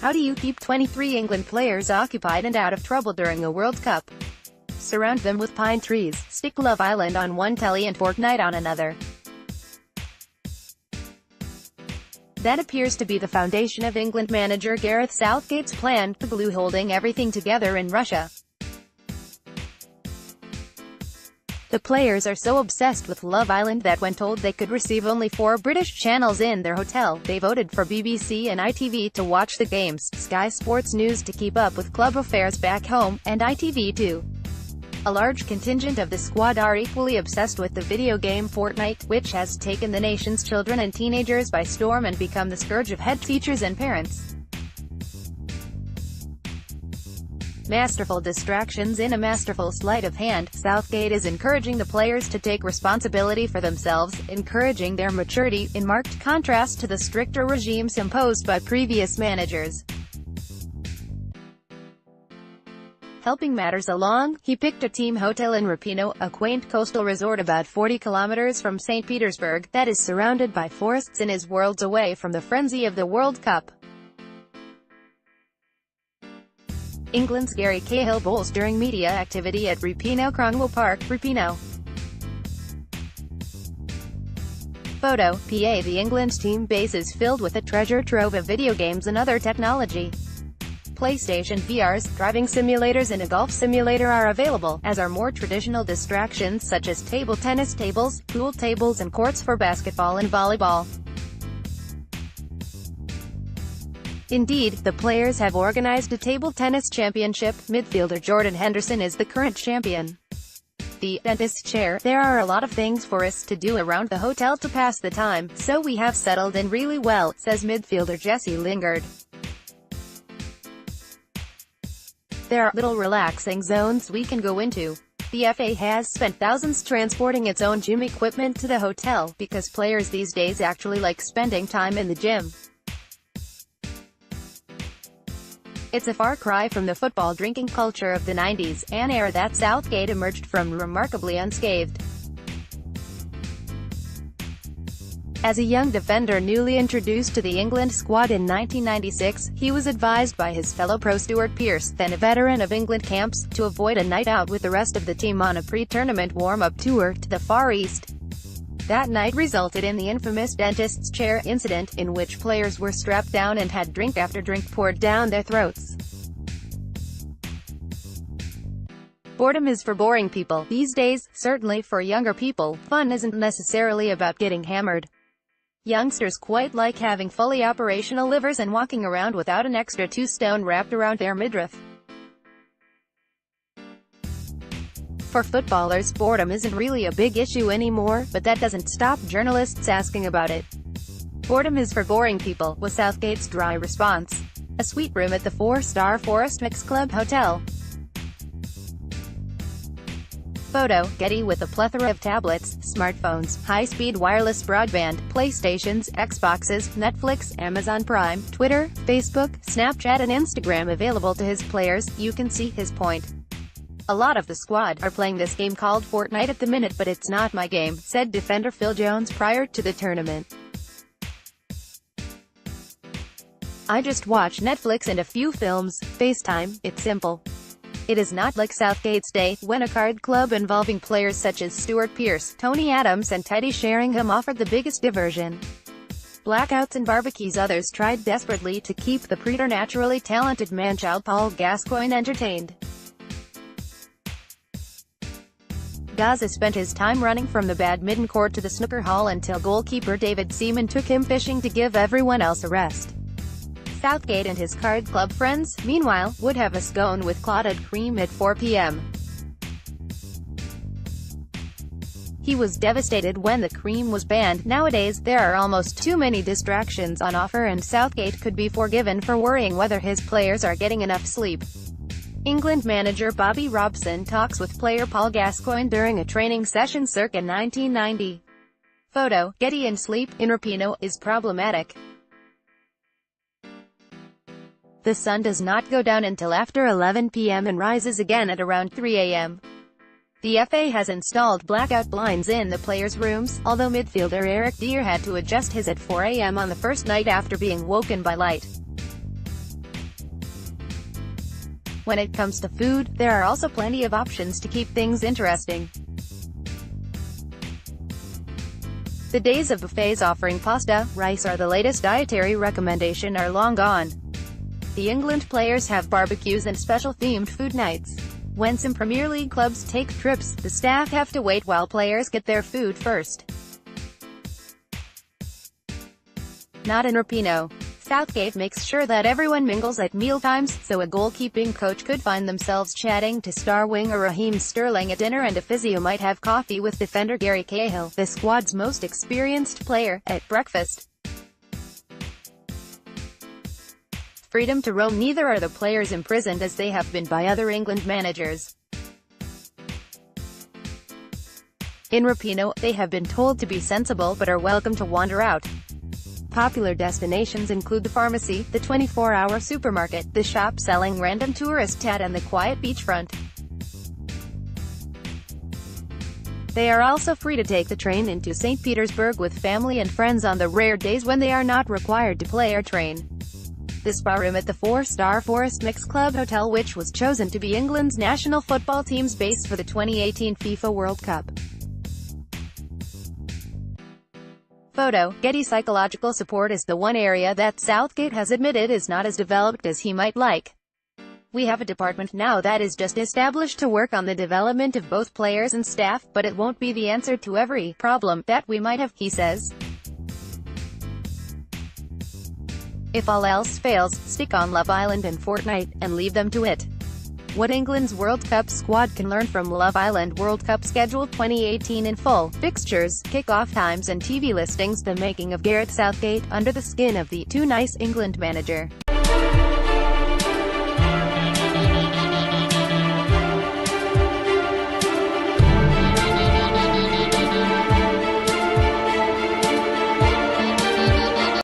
How do you keep 23 England players occupied and out of trouble during a World Cup? Surround them with pine trees, stick Love Island on one telly and Fortnite on another. That appears to be the foundation of England manager Gareth Southgate's plan, the glue holding everything together in Russia. The players are so obsessed with Love Island that when told they could receive only 4 British channels in their hotel, they voted for BBC and ITV to watch the games, Sky Sports News to keep up with club affairs back home, and ITV too. A large contingent of the squad are equally obsessed with the video game Fortnite, which has taken the nation's children and teenagers by storm and become the scourge of head teachers and parents. Masterful distractions in a masterful sleight of hand, Southgate is encouraging the players to take responsibility for themselves, encouraging their maturity, in marked contrast to the stricter regimes imposed by previous managers. Helping matters along, he picked a team hotel in Rapino, a quaint coastal resort about 40 kilometers from St. Petersburg, that is surrounded by forests and is worlds away from the frenzy of the World Cup. England's Gary Cahill bowls during media activity at Rapino Cromwell Park, Rapino. Photo, PA. The England team base is filled with a treasure trove of video games and other technology. PlayStation VRs, driving simulators and a golf simulator are available, as are more traditional distractions such as table tennis tables, pool tables and courts for basketball and volleyball. Indeed, the players have organized a table tennis championship. Midfielder Jordan Henderson is the current champion. The dentist's chair. There are a lot of things for us to do around the hotel to pass the time, so we have settled in really well, says midfielder Jesse Lingard. There are little relaxing zones we can go into. The FA has spent thousands transporting its own gym equipment to the hotel, because players these days actually like spending time in the gym. It's a far cry from the football drinking culture of the 90s, an era that Southgate emerged from remarkably unscathed. As a young defender newly introduced to the England squad in 1996, he was advised by his fellow pro Stuart Pearce, then a veteran of England camps, to avoid a night out with the rest of the team on a pre-tournament warm-up tour to the Far East. That night resulted in the infamous dentist's chair incident, in which players were strapped down and had drink after drink poured down their throats. Boredom is for boring people. These days, certainly for younger people, fun isn't necessarily about getting hammered. Youngsters quite like having fully operational livers and walking around without an extra 2 stone wrapped around their midriff. For footballers, boredom isn't really a big issue anymore, but that doesn't stop journalists asking about it. Boredom is for boring people, was Southgate's dry response. A suite room at the 4-star Forest Mix Club Hotel. Photo, Getty. With a plethora of tablets, smartphones, high-speed wireless broadband, PlayStations, Xboxes, Netflix, Amazon Prime, Twitter, Facebook, Snapchat and Instagram available to his players, you can see his point. A lot of the squad are playing this game called Fortnite at the minute, but it's not my game, said defender Phil Jones prior to the tournament. I just watch Netflix and a few films, FaceTime, it's simple. It is not like Southgate's day, when a card club involving players such as Stuart Pearce, Tony Adams and Teddy Sheringham offered the biggest diversion. Blackouts and barbecues. Others tried desperately to keep the preternaturally talented man-child Paul Gascoigne entertained. Gaza spent his time running from the badminton court to the snooker hall until goalkeeper David Seaman took him fishing to give everyone else a rest. Southgate and his card club friends, meanwhile, would have a scone with clotted cream at 4 p.m. He was devastated when the cream was banned. Nowadays, there are almost too many distractions on offer, and Southgate could be forgiven for worrying whether his players are getting enough sleep. England manager Bobby Robson talks with player Paul Gascoigne during a training session circa 1990. Photo, Getty. In sleep, in Rapino, is problematic. The sun does not go down until after 11 p.m. and rises again at around 3 a.m. The FA has installed blackout blinds in the players' rooms, although midfielder Eric Dier had to adjust his at 4 a.m. on the first night after being woken by light. When it comes to food, there are also plenty of options to keep things interesting. The days of buffets offering pasta, rice or the latest dietary recommendation are long gone. The England players have barbecues and special themed food nights. When some Premier League clubs take trips, the staff have to wait while players get their food first. Not in Rapinoe. Southgate makes sure that everyone mingles at mealtimes, so a goalkeeping coach could find themselves chatting to star winger Raheem Sterling at dinner and a physio might have coffee with defender Gary Cahill, the squad's most experienced player, at breakfast. Freedom to roam. Neither are the players imprisoned as they have been by other England managers. In Rapinoe, they have been told to be sensible but are welcome to wander out. Popular destinations include the pharmacy, the 24-hour supermarket, the shop selling random tourist tat and the quiet beachfront. They are also free to take the train into St. Petersburg with family and friends on the rare days when they are not required to play or train. The spa room at the 4-star Forest Mix Club Hotel, which was chosen to be England's national football team's base for the 2018 FIFA World Cup. Photo, Getty. Psychological support is the one area that Southgate has admitted is not as developed as he might like. We have a department now that is just established to work on the development of both players and staff, but it won't be the answer to every problem that we might have, he says. If all else fails, stick on Love Island and Fortnite, and leave them to it. What England's World Cup squad can learn from Love Island World Cup schedule 2018 in full, fixtures, kick-off times and TV listings. The making of Gareth Southgate, under the skin of the too nice England manager.